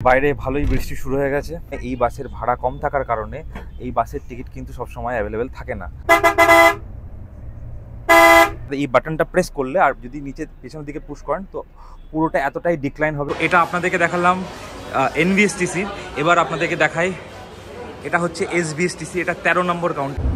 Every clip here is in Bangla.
বাইরে ভালোই বৃষ্টি শুরু হয়ে গেছে। এই বাসের ভাড়া কম থাকার কারণে এই বাসের টিকিট কিন্তু সবসময় অ্যাভেলেবেল থাকে না। এই বাটনটা প্রেস করলে আর যদি নিচে পেছনের দিকে পুশ করেন তো পুরোটা এতটাই ডিক্লাইন হবে। এটা আপনাদেরকে দেখালাম এনভিএসটিসির। এবার আপনাদেরকে দেখাই, এটা হচ্ছে এসবিএসটিসি। এটা 13 নম্বর কাউন্টার।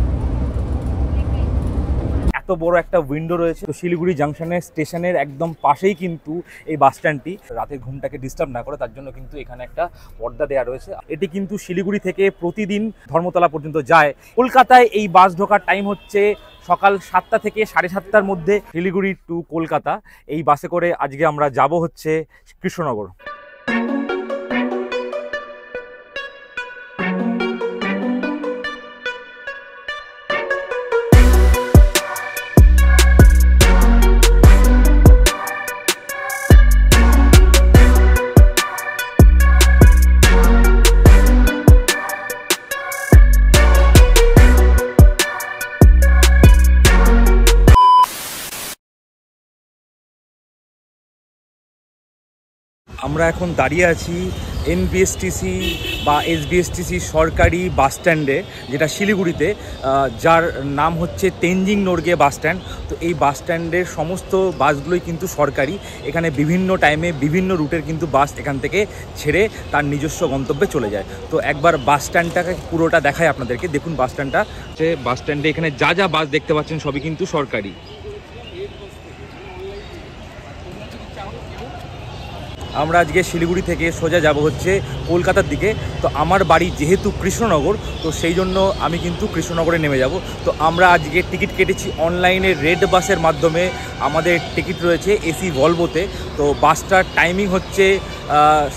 এত বড় একটা উইন্ডো রয়েছে। তো শিলিগুড়ি জাংশনের স্টেশনের একদম পাশেই কিন্তু এই বাস স্ট্যান্ডটি। রাতের ঘুমটাকে ডিস্টার্ব না করে তার জন্য কিন্তু এখানে একটা পর্দা দেওয়া রয়েছে। এটি কিন্তু শিলিগুড়ি থেকে প্রতিদিন ধর্মতলা পর্যন্ত যায়। কলকাতায় এই বাস ঢোকার টাইম হচ্ছে সকাল 7টা থেকে 7:30টার মধ্যে। শিলিগুড়ি টু কলকাতা এই বাসে করে আজকে আমরা যাব হচ্ছে কৃষ্ণনগর। আমরা এখন দাঁড়িয়ে আছি এনবিএসটিসি বা এসবিএসটিসি সরকারি বাস স্ট্যান্ডে, যেটা শিলিগুড়িতে, যার নাম হচ্ছে তেনজিং নোরগে বাস স্ট্যান্ড। তো এই বাস স্ট্যান্ডের সমস্ত বাসগুলোই কিন্তু সরকারি। এখানে বিভিন্ন টাইমে বিভিন্ন রুটের কিন্তু বাস এখান থেকে ছেড়ে তার নিজস্ব গন্তব্যে চলে যায়। তো একবার বাস স্ট্যান্ডটাকে পুরোটা দেখায় আপনাদেরকে। দেখুন বাস স্ট্যান্ডটা, যে বাস স্ট্যান্ডে এখানে যা যা বাস দেখতে পাচ্ছেন সবই কিন্তু সরকারি। আমরা আজকে শিলিগুড়ি থেকে সোজা যাব হচ্ছে কলকাতার দিকে। তো আমার বাড়ি যেহেতু কৃষ্ণনগর, তো সেই জন্য আমি কিন্তু কৃষ্ণনগরে নেমে যাব। তো আমরা আজকে টিকিট কেটেছি অনলাইনে রেড বাসের মাধ্যমে। আমাদের টিকিট রয়েছে এসি ভলভোতে। তো বাসটার টাইমিং হচ্ছে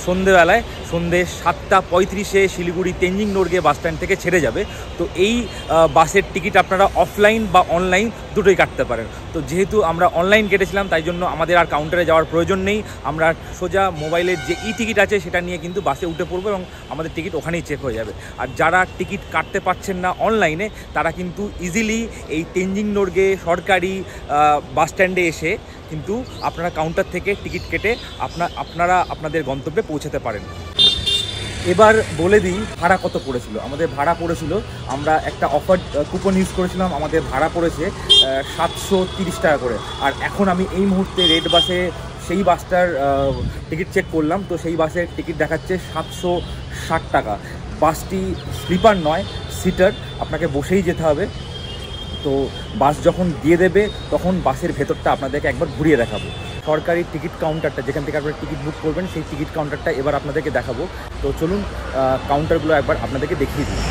সন্ধেবেলায়, সন্ধে 7:35-এ শিলিগুড়ি তেনজিং নোরগে বাস স্ট্যান্ড থেকে ছেড়ে যাবে। তো এই বাসের টিকিট আপনারা অফলাইন বা অনলাইন দুটোই কাটতে পারেন। তো যেহেতু আমরা অনলাইন কেটেছিলাম তাই জন্য আমাদের আর কাউন্টারে যাওয়ার প্রয়োজন নেই। আমরা সোজা মোবাইলের যে টিকিট আছে সেটা নিয়ে কিন্তু বাসে উঠে পড়বো এবং আমাদের টিকিট ওখানেই চেক হয়ে যাবে। আর যারা টিকিট কাটতে পারছেন না অনলাইনে, তারা কিন্তু ইজিলি এই তেনজিং নোরগে সরকারি বাস স্ট্যান্ডে এসে কিন্তু আপনারা কাউন্টার থেকে টিকিট কেটে আপনারা আপনাদের গন্তব্যে পৌঁছাতে পারেন। এবার বলে দিই ভাড়া কত পড়েছিল। আমাদের ভাড়া পড়েছিল, আমরা একটা অফার কুপন ইউজ করেছিলাম, আমাদের ভাড়া পড়েছে 730 টাকা করে। আর এখন আমি এই মুহূর্তে রেড বাসে সেই বাসটার টিকিট চেক করলাম। তো সেই বাসের টিকিট দেখাচ্ছে 760 টাকা। বাসটি স্লিপার নয়, সিটার, আপনাকে বসেই যেতে হবে। তো বাস যখন দিয়ে দেবে তখন বাসের ভেতরটা আপনাদেরকে একবার ঘুরিয়ে দেখাবো। সরকারি টিকিট কাউন্টারটা, যেখান থেকে আপনারা টিকিট বুক করবেন, সেই টিকিট কাউন্টারটা এবার আপনাদেরকে দেখাবো। তো চলুন কাউন্টারগুলো একবার আপনাদেরকে দেখিয়ে দিই।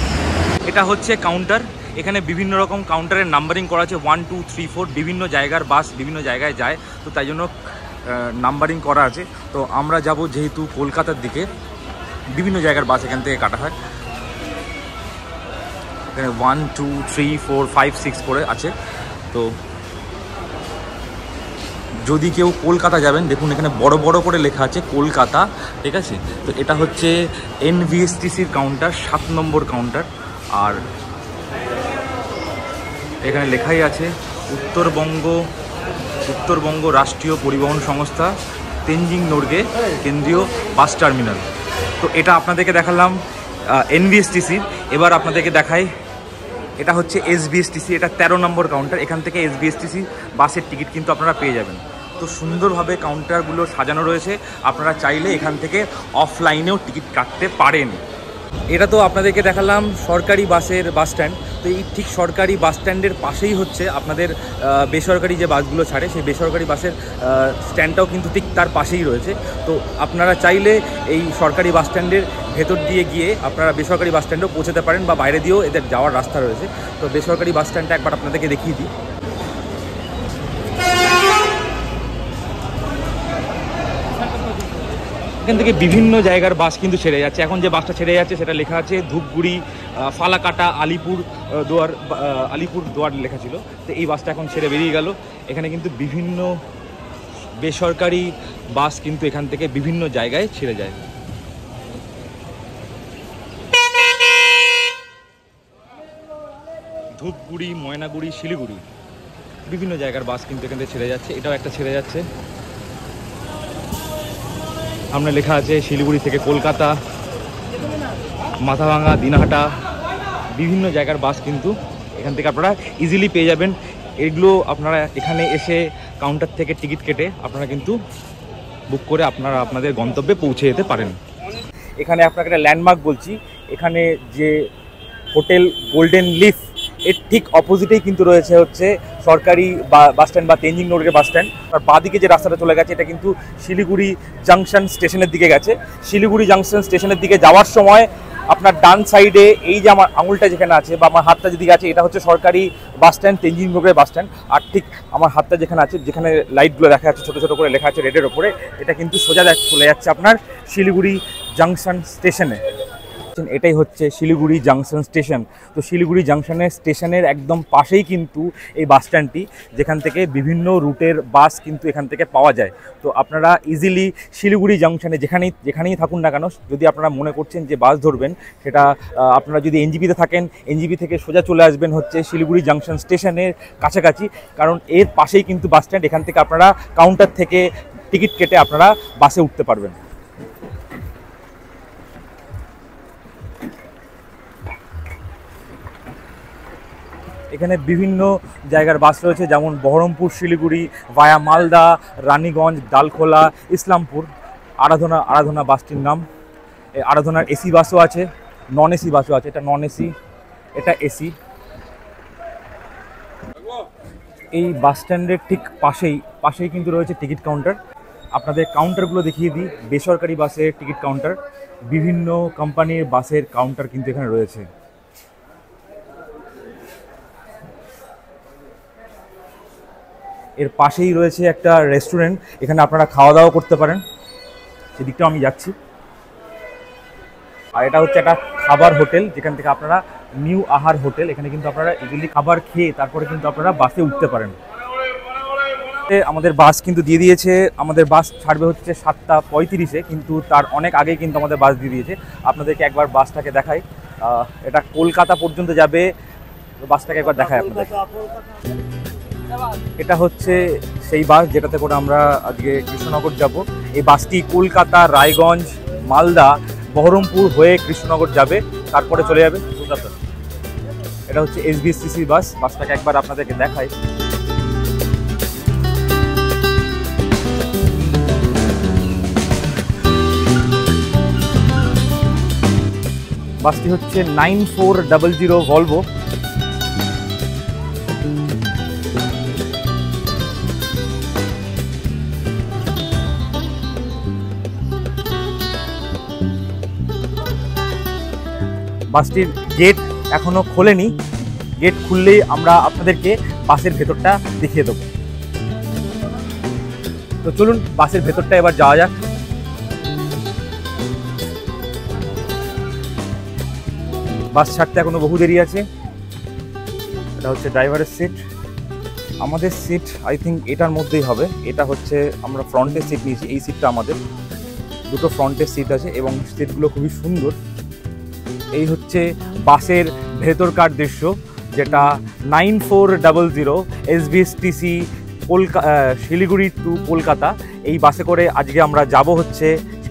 এটা হচ্ছে কাউন্টার। এখানে বিভিন্ন রকম কাউন্টারের নাম্বারিং করা আছে, 1 2 3 4। বিভিন্ন জায়গার বাস বিভিন্ন জায়গায় যায়, তো তাই জন্য নাম্বারিং করা আছে। তো আমরা যাব যেহেতু কলকাতার দিকে, বিভিন্ন জায়গার বাস এখান থেকে কাটা হয়। এখানে 1 2 3 4 5 6 করে আছে। তো যদি কেউ কলকাতা যাবেন, দেখুন এখানে বড় বড় করে লেখা আছে কলকাতা, ঠিক আছে। তো এটা হচ্ছে এনভিএসটিসির কাউন্টার, 7 নম্বর কাউন্টার। আর এখানে লেখাই আছে উত্তরবঙ্গ রাষ্ট্রীয় পরিবহন সংস্থা, তেনজিং নোরগে কেন্দ্রীয় বাস টার্মিনাল। তো এটা আপনাদেরকে দেখালাম এনভিএসটিসির। এবার আপনাদেরকে দেখাই, এটা হচ্ছে এসবিএসটিসি। এটা 13 নম্বর কাউন্টার। এখান থেকে এসবিএসটিসি বাসের টিকিট কিন্তু আপনারা পেয়ে যাবেন। তো সুন্দরভাবে কাউন্টারগুলো সাজানো রয়েছে, আপনারা চাইলে এখান থেকে অফলাইনেও টিকিট কাটতে পারেন। এটা তো আপনাদেরকে দেখালাম সরকারি বাসের বাস স্ট্যান্ড। তো এই ঠিক সরকারি বাস স্ট্যান্ডের পাশেই হচ্ছে আপনাদের বেসরকারি যে বাসগুলো ছাড়ে, সেই বেসরকারি বাসের স্ট্যান্ডটাও কিন্তু ঠিক তার পাশেই রয়েছে। তো আপনারা চাইলে এই সরকারি বাস স্ট্যান্ডের ভেতর দিয়ে গিয়ে আপনারা বেসরকারি বাস স্ট্যান্ডেও পৌঁছাতে পারেন, বা বাইরে দিয়েও এদের যাওয়ার রাস্তা রয়েছে। তো বেসরকারি বাস স্ট্যান্ডটা একবার আপনাদেরকে দেখিয়ে দিই। এখান থেকে বিভিন্ন জায়গার বাস কিন্তু ছেড়ে যাচ্ছে। এখন যে বাসটা ছেড়ে যাচ্ছে সেটা লেখা আছে ধূপগুড়ি, ফালাকাটা, আলিপুর দুয়ার লেখা ছিল। তো এই বাসটা এখন ছেড়ে বেরিয়ে গেল। এখানে কিন্তু বিভিন্ন বেসরকারি বাস কিন্তু এখান থেকে বিভিন্ন জায়গায় ছেড়ে যায়। ধূপগুড়ি, ময়নাগুড়ি, শিলিগুড়ি, বিভিন্ন জায়গার বাস কিন্তু এখান থেকে ছেড়ে যাচ্ছে। এটাও একটা ছেড়ে যাচ্ছে। সামনে লেখা আছে শিলিগুড়ি থেকে কলকাতা, মাথাভাঙা, দিনহাটা, বিভিন্ন জায়গার বাস কিন্তু এখান থেকে আপনারা ইজিলি পেয়ে যাবেন। এগুলো আপনারা এখানে এসে কাউন্টার থেকে টিকিট কেটে আপনারা কিন্তু বুক করে আপনারা আপনাদের গন্তব্যে পৌঁছে যেতে পারেন। এখানে আপনাকে একটা ল্যান্ডমার্ক বলছি, এখানে যে হোটেল গোল্ডেন লিফ এর ঠিক অপোজিটেই কিন্তু রয়েছে হচ্ছে সরকারি বাস স্ট্যান্ড বা তেঞ্জিং নোডের বাস স্ট্যান্ড। আর বাঁদিকে যে রাস্তাটা চলে গেছে এটা কিন্তু শিলিগুড়ি জাংশন স্টেশনের দিকে গেছে। শিলিগুড়ি জাংশন স্টেশনের দিকে যাওয়ার সময় আপনার ডান সাইডে এই যে আমার আঙুলটা যেখানে আছে বা আমার হাতটা যেদিকে আছে এটা হচ্ছে সরকারি বাস স্ট্যান্ড, তেঞ্জিং নোডের বাস স্ট্যান্ড। আর ঠিক আমার হাতটা যেখানে আছে, যেখানে লাইটগুলো দেখা যাচ্ছে ছোটো ছোটো করে লেখা আছে রেডের ওপরে, এটা কিন্তু সোজা চলে যাচ্ছে আপনার শিলিগুড়ি জাংশন স্টেশনে। এটাই হচ্ছে শিলিগুড়ি জাংশন স্টেশন। তো শিলিগুড়ি জাংশনের স্টেশনের একদম পাশেই কিন্তু এই বাস স্ট্যান্ডটি, যেখান থেকে বিভিন্ন রুটের বাস কিন্তু এখান থেকে পাওয়া যায়। তো আপনারা ইজিলি শিলিগুড়ি জাংশনে যেখানেই থাকুন না কেন, যদি আপনারা মনে করছেন যে বাস ধরবেন, সেটা আপনারা যদি এনজিপিতে থাকেন, এনজিপি থেকে সোজা চলে আসবেন হচ্ছে শিলিগুড়ি জাংশন স্টেশনের কাছাকাছি, কারণ এর পাশেই কিন্তু বাস স্ট্যান্ড। এখান থেকে আপনারা কাউন্টার থেকে টিকিট কেটে আপনারা বাসে উঠতে পারবেন। এখানে বিভিন্ন জায়গার বাস রয়েছে, যেমন বহরমপুর শিলিগুড়ি ভায়া মালদা, রানীগঞ্জ, ডালখোলা, ইসলামপুর। আরাধনা বাসটির নাম। এই আরাধনার এসি বাসও আছে, নন এসি বাসও আছে। এটা নন এসি, এটা এসি। এই বাস স্ট্যান্ডের ঠিক পাশেই কিন্তু রয়েছে টিকিট কাউন্টার। আপনাদের কাউন্টারগুলো দেখিয়ে দিই। বেসরকারি বাসের টিকিট কাউন্টার, বিভিন্ন কোম্পানির বাসের কাউন্টার কিন্তু এখানে রয়েছে। এর পাশেই রয়েছে একটা রেস্টুরেন্ট, এখানে আপনারা খাওয়া দাওয়া করতে পারেন। সেদিকটাও আমি যাচ্ছি। আর এটা হচ্ছে একটা খাবার হোটেল, যেখান থেকে আপনারা নিউ আহার হোটেল, এখানে কিন্তু আপনারা ইজিলি খাবার খেয়ে তারপরে কিন্তু আপনারা বাসে উঠতে পারেন। আমাদের বাস কিন্তু দিয়ে দিয়েছে। আমাদের বাস ছাড়বে হচ্ছে 7:35-এ, কিন্তু তার অনেক আগেই কিন্তু আমাদের বাস দিয়ে দিয়েছে। আপনাদেরকে একবার বাসটাকে দেখাই। এটা কলকাতা পর্যন্ত যাবে। বাসটাকে একবার দেখাই আপনাদের। এটা হচ্ছে সেই বাস যেটাতে করে আমরা আজকে কৃষ্ণনগর যাব। এই বাসটি কলকাতা, রায়গঞ্জ, মালদা, বহরমপুর হয়ে কৃষ্ণনগর যাবে, তারপরে চলে যাবে কলকাতা। এটা হচ্ছে এসবিএসটিসি বাস। বাসটাকে একবার আপনাদেরকে দেখাই। বাসটি হচ্ছে 9400 ভলভো। বাসটির গেট এখনো খোলেনি, গেট খুললেই আমরা আপনাদেরকে বাসের ভেতরটা দেখিয়ে দেবো। তো চলুন বাসের ভেতরটা এবার যাওয়া যাক। বাস ছাড়তে এখনো বহু দেরি আছে। এটা হচ্ছে ড্রাইভারের সিট। আমাদের সিট আই থিঙ্ক এটার মধ্যেই হবে। এটা হচ্ছে আমরা ফ্রন্টের সিট নিয়েছি। এই সিটটা আমাদের, দুটো ফ্রন্টের সিট আছে এবং সিটগুলো খুবই সুন্দর। এই হচ্ছে বাসের ভেতরকার দৃশ্য, যেটা 9400 এসবিএসটিসি শিলিগুড়ি টু কলকাতা। এই বাসে করে আজকে আমরা যাব হচ্ছে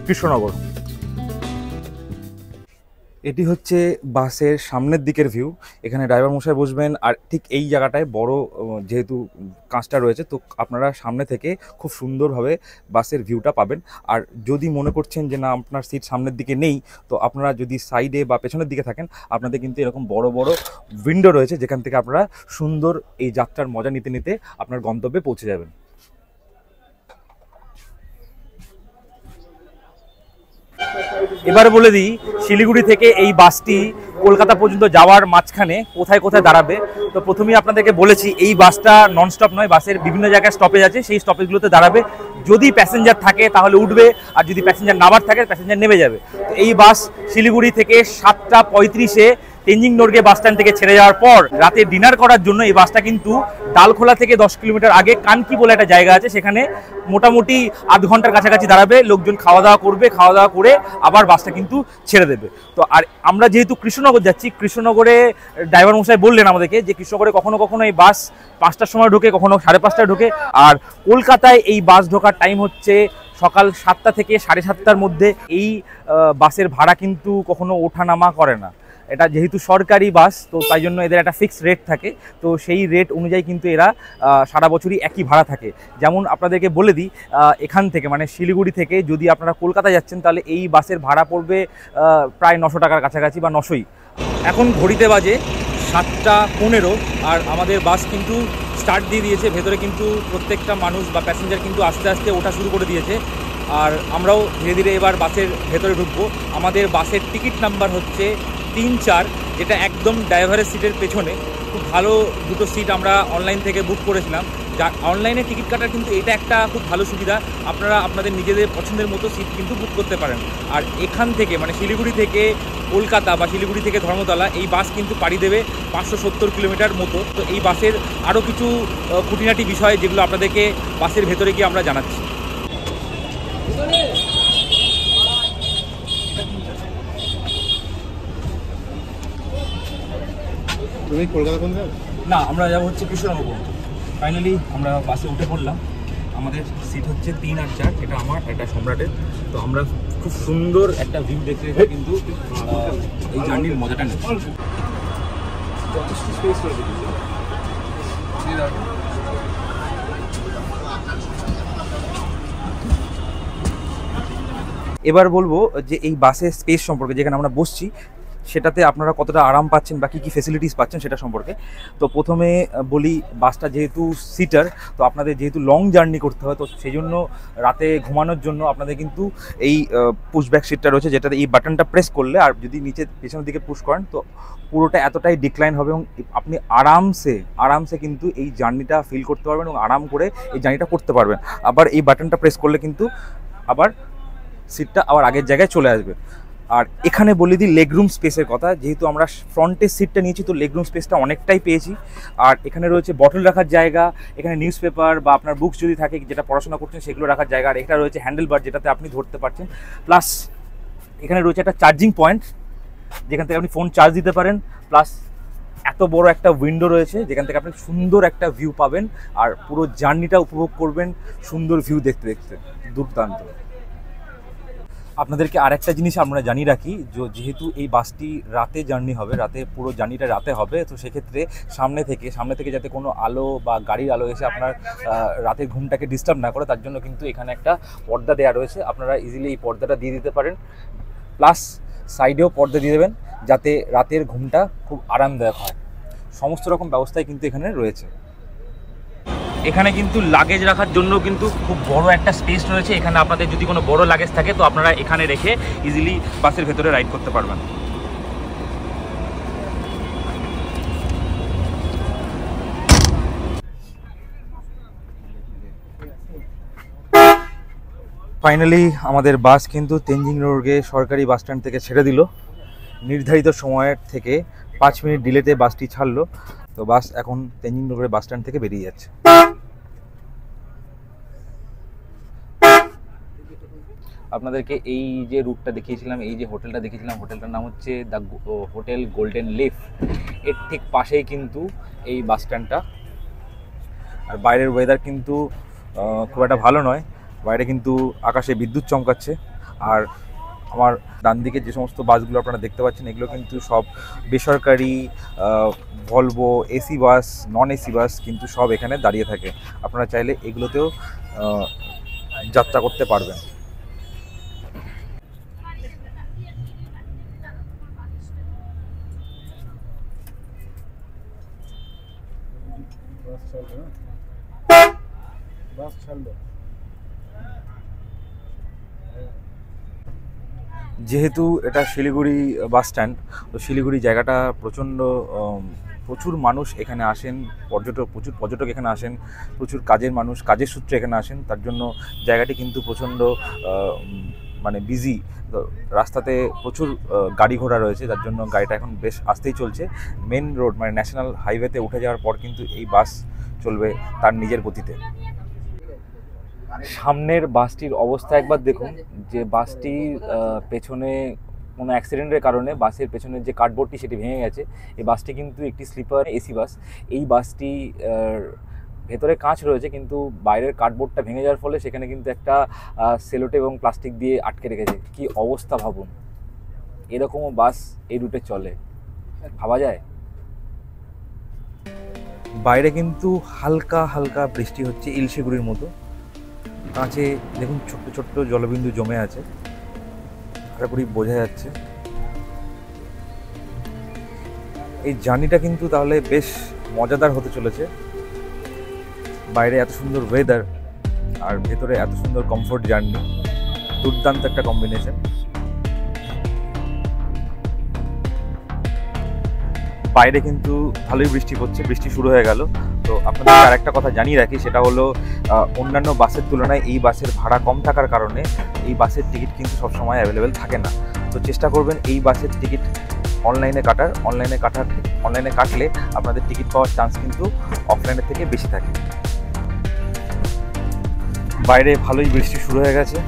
কৃষ্ণনগর। এটি হচ্ছে বাসের সামনের দিকের ভিউ। এখানে ড্রাইভার মশাই বসবেন, আর ঠিক এই জায়গাটায় বড় যেহেতু কাঁচটা রয়েছে, তো আপনারা সামনে থেকে খুব সুন্দরভাবে বাসের ভিউটা পাবেন। আর যদি মনে করছেন যে না আপনার সিট সামনের দিকে নেই, তো আপনারা যদি সাইডে বা পেছনের দিকে থাকেন, আপনাদের কিন্তু এরকম বড় বড় উইন্ডো রয়েছে, যেখান থেকে আপনারা সুন্দর এই যাত্রার মজা নিতে নিতে আপনার গন্তব্যে পৌঁছে যাবেন। এবার বলে দিই, শিলিগুড়ি থেকে এই বাসটি কলকাতা পর্যন্ত যাওয়ার মাঝখানে কোথায় কোথায় দাঁড়াবে। তো প্রথমেই আপনাদেরকে বলেছি এই বাসটা নন স্টপ নয়, বাসের বিভিন্ন জায়গায় স্টপেজ আছে, সেই স্টপেজগুলোতে দাঁড়াবে। যদি প্যাসেঞ্জার থাকে তাহলে উঠবে, আর যদি প্যাসেঞ্জার নামার থাকে প্যাসেঞ্জার নেমে যাবে। তো এই বাস শিলিগুড়ি থেকে 7:35-এ তেঞ্জিং নোরগে বাস স্ট্যান্ড থেকে ছেড়ে যাওয়ার পর রাতে ডিনার করার জন্য এই বাসটা কিন্তু ডালখোলা থেকে 10 কিলোমিটার আগে কানকি বলে একটা জায়গা আছে, সেখানে মোটামুটি আধ ঘন্টার কাছাকাছি দাঁড়াবে। লোকজন খাওয়া দাওয়া করবে, খাওয়া দাওয়া করে আবার বাসটা কিন্তু ছেড়ে দেবে। তো আর আমরা যেহেতু কৃষ্ণনগর যাচ্ছি, কৃষ্ণনগরে ড্রাইভার মশাই বললেন আমাদেরকে যে কৃষ্ণনগরে কখনো কখনো এই বাস 5টার সময় ঢোকে, কখনো 5:30টায় ঢোকে। আর কলকাতায় এই বাস ঢোকার টাইম হচ্ছে সকাল 7টা থেকে 7:30টার মধ্যে এই বাসের ভাড়া কিন্তু কখনো ওঠানামা করে না। এটা যেহেতু সরকারি বাস, তো তাই জন্য এদের একটা ফিক্সড রেট থাকে। তো সেই রেট অনুযায়ী কিন্তু এরা সারা বছরই একই ভাড়া থাকে। যেমন আপনাদেরকে বলে দিই, এখান থেকে মানে শিলিগুড়ি থেকে যদি আপনারা কলকাতা যাচ্ছেন, তাহলে এই বাসের ভাড়া পড়বে প্রায় 900 টাকার কাছাকাছি বা 900ই। এখন ঘড়িতে বাজে 7:15 আর আমাদের বাস কিন্তু স্টার্ট দিয়ে দিয়েছে। ভেতরে কিন্তু প্রত্যেকটা মানুষ বা প্যাসেঞ্জার কিন্তু আস্তে আস্তে ওঠা শুরু করে দিয়েছে। আর আমরাও ধীরে ধীরে এবার বাসের ভেতরে ঢুকবো। আমাদের বাসের টিকিট নাম্বার হচ্ছে 3-4, যেটা একদম ড্রাইভারের সিটের পেছনে। খুব ভালো দুটো সিট আমরা অনলাইন থেকে বুক করেছিলাম। যা অনলাইনে টিকিট কাটার কিন্তু এটা একটা খুব ভালো সুবিধা, আপনারা আপনাদের নিজেদের পছন্দের মতো সিট কিন্তু বুক করতে পারেন। আর এখান থেকে মানে শিলিগুড়ি থেকে কলকাতা বা শিলিগুড়ি থেকে ধর্মতলা এই বাস কিন্তু পাড়ি দেবে 570 কিলোমিটার মতো। তো এই বাসের আরও কিছু খুঁটিনাটি বিষয় যেগুলো আপনাদেরকে বাসের ভেতরে গিয়ে আমরা জানাচ্ছি। তুমি কলকাতা কোন যাবে? না, আমরা যাবো হচ্ছে কৃষ্ণনগর। ফাইনালি আমরা বাসে উঠে পড়লাম। আমাদের সিট হচ্ছে 3 আর 4, এটা আমার, এটা সম্রাটের। তো আমরা খুব সুন্দর একটা ভিউ দেখতে দেখতে কিন্তু এই জার্নির মজাটা নেব। এবার বলবো যে এই বাসের স্পেস সম্পর্কে, যেখানে আমরা বসছি সেটাতে আপনারা কতটা আরাম পাচ্ছেন বা কী কী ফেসিলিটিস পাচ্ছেন সেটা সম্পর্কে। তো প্রথমে বলি, বাসটা যেহেতু সিটার, তো আপনাদের যেহেতু লং জার্নি করতে হয়, তো সেই জন্য রাতে ঘুমানোর জন্য আপনাদের কিন্তু এই পুশব্যাক সিটটা রয়েছে, যেটাতে এই বাটনটা প্রেস করলে আর যদি নিচে পেছনের দিকে পুশ করেন তো পুরোটা এতটাই ডিক্লাইন হবে এবং আপনি আরামসে কিন্তু এই জার্নিটা ফিল করতে পারবেন এবং আরাম করে এই জার্নিটা করতে পারবেন। আবার এই বাটনটা প্রেস করলে কিন্তু আবার সিটটা আবার আগের জায়গায় চলে আসবে। আর এখানে বলে দিই লেগরুম স্পেসের কথা, যেহেতু আমরা ফ্রন্টের সিটটা নিয়েছি তো লেগরুম স্পেসটা অনেকটাই পেয়েছি। আর এখানে রয়েছে বটল রাখার জায়গা, এখানে নিউজ পেপার বা আপনার বুকস যদি থাকে যেটা পড়াশোনা করছেন সেগুলো রাখার জায়গা। আর এটা রয়েছে হ্যান্ডেল বার, যেটাতে আপনি ধরতে পারছেন। প্লাস এখানে রয়েছে একটা চার্জিং পয়েন্ট, যেখান থেকে আপনি ফোন চার্জ দিতে পারেন। প্লাস এত বড় একটা উইন্ডো রয়েছে, যেখান থেকে আপনি সুন্দর একটা ভিউ পাবেন আর পুরো জার্নিটা উপভোগ করবেন সুন্দর ভিউ দেখতে দেখতে। দুর্দান্ত। আপনাদেরকে আরেকটা জিনিস আমরা জানিয়ে রাখি, যেহেতু এই বাসটি রাতে জার্নি হবে, রাতে পুরো জার্নিটা রাতে হবে, তো সেক্ষেত্রে সামনে থেকে যাতে কোনো আলো বা গাড়ির আলো এসে আপনার রাতের ঘুমটাকে ডিস্টার্ব না করে, তার জন্য কিন্তু এখানে একটা পর্দা দেওয়া রয়েছে। আপনারা ইজিলি এই পর্দাটা দিয়ে দিতে পারেন। প্লাস সাইডেও পর্দা দিয়ে দেবেন, যাতে রাতের ঘুমটা খুব আরামদায়ক হয়। সমস্ত রকম ব্যবস্থাই কিন্তু এখানে রয়েছে। এখানে কিন্তু লাগেজ রাখার জন্য কিন্তু খুব বড় একটা স্পেস রয়েছে। এখানে আপনাদের যদি কোনো বড় লাগেজ থাকে তো আপনারা এখানে রেখে ইজিলি বাসের ভেতরে রাইড করতে পারবেন। ফাইনালি আমাদের বাস কিন্তু তেনজিং রোডে সরকারি বাস স্ট্যান্ড থেকে ছেড়ে দিল। নির্ধারিত সময়ের থেকে 5 মিনিট ডিলেতে বাসটি ছাড়লো। তো বাস এখন তেনজিং রোডের বাস স্ট্যান্ড থেকে বেরিয়ে যাচ্ছে। আপনাদেরকে এই যে রুটটা দেখিয়েছিলাম, এই যে হোটেলটা দেখিয়েছিলাম, হোটেলটার নাম হচ্ছে দ্য হোটেল গোল্ডেন লিফ। এর ঠিক পাশেই কিন্তু এই বাস স্ট্যান্ডটা। আর বাইরের ওয়েদার কিন্তু খুব একটা ভালো নয়, বাইরে কিন্তু আকাশে বিদ্যুৎ চমকাচ্ছে। আর আমার ডান দিকে যে সমস্ত বাসগুলো আপনারা দেখতে পাচ্ছেন, এগুলো কিন্তু সব বেসরকারি Volvo AC bus, non AC bus কিন্তু সব এখানে দাঁড়িয়ে থাকে। আপনারা চাইলে এগুলোতেও যাত্রা করতে পারবেন। যেহেতু এটা শিলিগুড়ি বাস স্ট্যান্ড, তো শিলিগুড়ি জায়গাটা প্রচুর মানুষ এখানে আসেন, প্রচুর পর্যটক এখানে আসেন, প্রচুর কাজের সূত্রে এখানে আসেন। তার জন্য জায়গাটি কিন্তু প্রচণ্ড মানে বিজি। তো রাস্তাতে প্রচুর গাড়ি ঘোড়া রয়েছে, যার জন্য গাড়িটা এখন বেশ আস্তেই চলছে। মেন রোড মানে ন্যাশনাল হাইওয়েতে উঠে যাওয়ার পর কিন্তু এই বাস চলবে তার নিজের গতিতে। সামনের বাসটির অবস্থা একবার দেখুন, যে বাসটির পেছনে কোনো অ্যাক্সিডেন্টের কারণে বাসের পেছনের যে কার্ডবোর্ডটি সেটি ভেঙে গেছে। এই বাসটি কিন্তু একটি স্লিপার এসি বাস। এই বাসটি ভেতরে কাঁচ রয়েছে, কিন্তু বাইরের কার্ডবোর্ডটা ভেঙে যাওয়ার ফলে সেখানে কিন্তু একটা সেলোটেপ এবং প্লাস্টিক দিয়ে আটকে রেখেছে। কি অবস্থা ভাবুন, এরকমও বাস এই রুটে চলে, ভাবা যায়? বাইরে কিন্তু হালকা হালকা বৃষ্টি হচ্ছে, ইলশেগুড়ির মতো। কাঁচে দেখুন ছোট্ট ছোট্ট জলবিন্দু জমে আছে, পুরোপুরি বোঝা যাচ্ছে। এই জার্নিটা কিন্তু তাহলে বেশ মজাদার হতে চলেছে। বাইরে এত সুন্দর ওয়েদার আর ভেতরে এত সুন্দর কমফোর্ট জার্নি, দুর্দান্ত একটা কম্বিনেশন। বাইরে কিন্তু ভালোই বৃষ্টি পড়ছে, বৃষ্টি শুরু হয়ে গেল। তো আপনাদের আর একটা কথা জানিয়ে রাখি, সেটা হলো অন্যান্য বাসের তুলনায় এই বাসের ভাড়া কম থাকার কারণে এই বাসের টিকিট কিন্তু সবসময় অ্যাভেলেবেল থাকে না। তো চেষ্টা করবেন এই বাসের টিকিট অনলাইনে কাটলে আপনাদের টিকিট পাওয়ার চান্স কিন্তু অফলাইনের থেকে বেশি থাকে। বাইরে ভালোই বৃষ্টি শুরু হয়ে গেছে।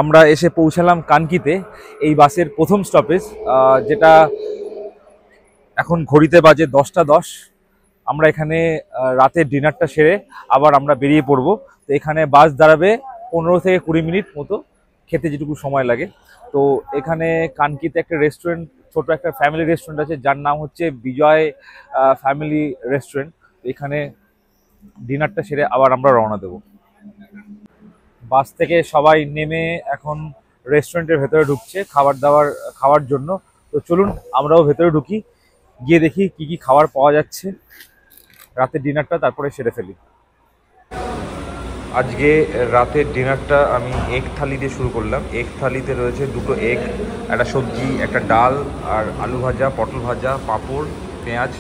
আমরা এসে পৌঁছালাম কানকিতে, এই বাসের প্রথম স্টপেজ, যেটা এখন ঘড়িতে বাজে 10টা 10। আমরা এখানে রাতের ডিনারটা সেরে আবার আমরা বেরিয়ে পড়ব। তো এখানে বাস দাঁড়াবে 15 থেকে 20 মিনিট মতো, খেতে যেটুকু সময় লাগে। তো এখানে কানকিতে একটা রেস্টুরেন্ট, ছোট একটা ফ্যামিলি রেস্টুরেন্ট আছে, যার নাম হচ্ছে বিজয় ফ্যামিলি রেস্টুরেন্ট। এখানে ডিনারটা সেরে আবার আমরা রওনা দেব। বাস থেকে সবাই নেমে এখন রেস্টুরেন্টের ভেতরে ঢুকছে খাওয়ার জন্য। তো চলুন আমরাও ভেতরে ঢুকি, গিয়ে দেখি কি কি খাবার পাওয়া যাচ্ছে, রাতের ডিনারটা তারপরে সেরে ফেলি। আজকে রাতের ডিনারটা আমি এগ থালি দিয়ে শুরু করলাম। এগ থালিতে রয়েছে 2টো এগ, একটা সবজি, একটা ডাল, আর আলু ভাজা, পটল ভাজা, পাঁপড়, পেঁয়াজ।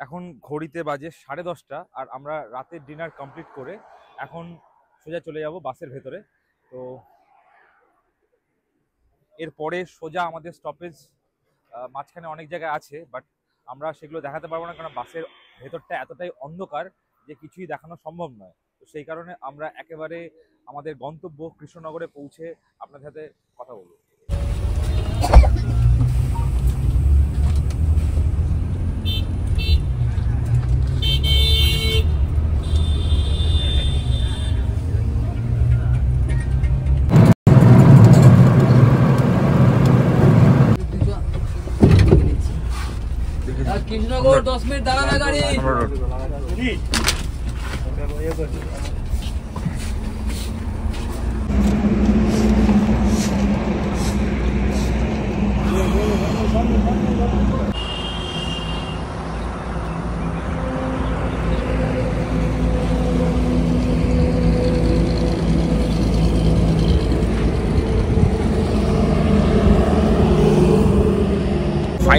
এখন ঘড়িতে বাজে 10:30, আর আমরা রাতের ডিনার কমপ্লিট করে এখন সোজা চলে যাব বাসের ভেতরে। তো এরপরে সোজা আমাদের স্টপেজ মাঝখানে অনেক জায়গায় আছে, বাট আমরা সেগুলো দেখাতে পারবো না, কারণ বাসের ভেতরটা এতটাই অন্ধকার যে কিছুই দেখানো সম্ভব নয়। তো সেই কারণে আমরা একেবারে আমাদের গন্তব্য কৃষ্ণনগরে পৌঁছে আপনাদের সাথে কথা বলবো। কৃষ্ণনগর 10 মিনিট দাঁড়াবে গাড়ি।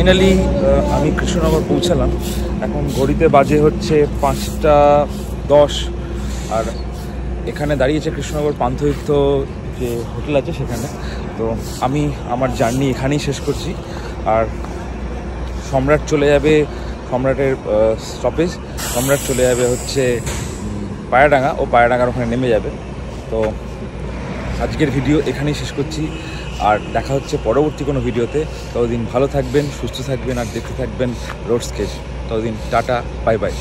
ফাইনালি আমি কৃষ্ণনগর পৌঁছালাম। এখন ঘড়িতে বাজে হচ্ছে 5:10, আর এখানে দাঁড়িয়েছে কৃষ্ণনগর পান্থতীর্থ যে হোটেল আছে সেখানে। তো আমি আমার জার্নি এখানেই শেষ করছি। আর সম্রাট চলে যাবে, সম্রাটের স্টপেজ, সম্রাট চলে যাবে হচ্ছে পায়রাডাঙ্গা, ও পায়রাডাঙ্গার ওখানে নেমে যাবে। তো আজকের ভিডিও এখানেই শেষ করছি, আর দেখা হচ্ছে পরবর্তী কোনো ভিডিওতে। ততদিন ভালো থাকবেন, সুস্থ থাকবেন, আর দেখতে থাকবেন রোড স্কেচ। ততদিন টাটা, বাই বাই।